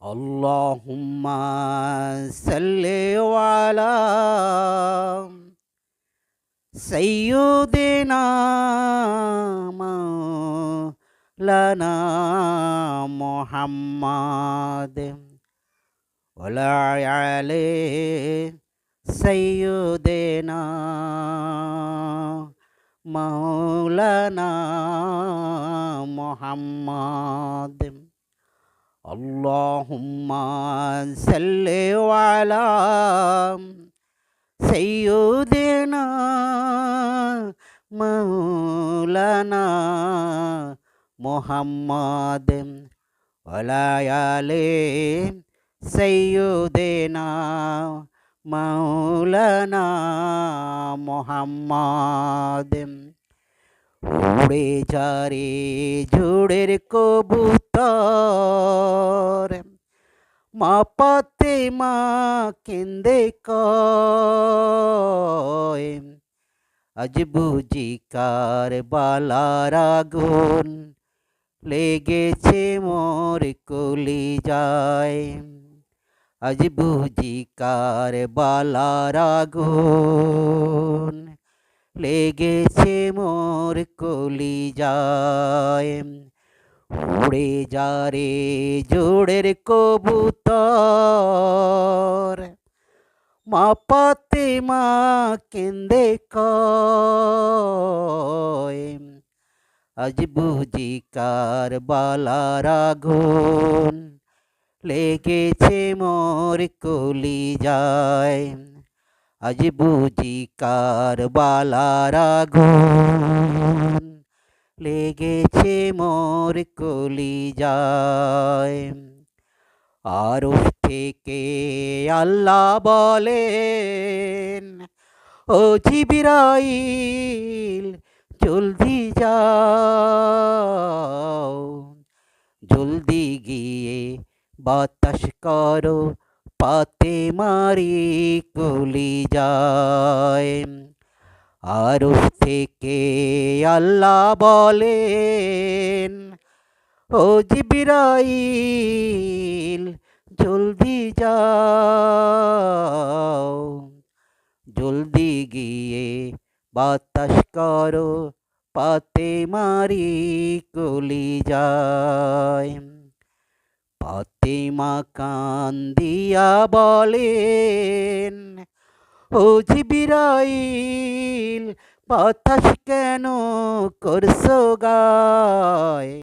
اللهم صل على سيدنا مولانا محمد وعلى آل سيدنا مولانا محمد اللهم صل على سيدنا مولانا محمد وعلى آل سيدنا مولانا محمد উড়ে যারে জোড়ের কবুতর মা পাতে মা কেন্দে কয় আজ বুঝি কার বালার আগুন লেগেছে মোর কলিজায় আজ বুঝি কার বালার আগুন লেগেছে মোর কলিজায় উড়ে যারে জোড়ের কবুতর মা পাতে মা কেন্দে কয় আজ বুঝি কার বালার আগুন লেগেছে মোর কলিজায় আজ বুঝি কার বালার আগুন লেগেছে মোর কলিজায় আরশ থেকে আল্লাহ বলেন ও জিবরাইল জলদি যাও জলদি গিয়ে বাতাস করো পাতে মারি কলিজায় আরশ থেকে আল্লাহ বলেন ও জিবরাইল জলদি যাও জলদি গিয়ে বাতাস করো পাতে মারি কলিজায় ফাতেমা কান্দিয়া বলেন ও জিবরাইল বাতাস কেন করছো গায়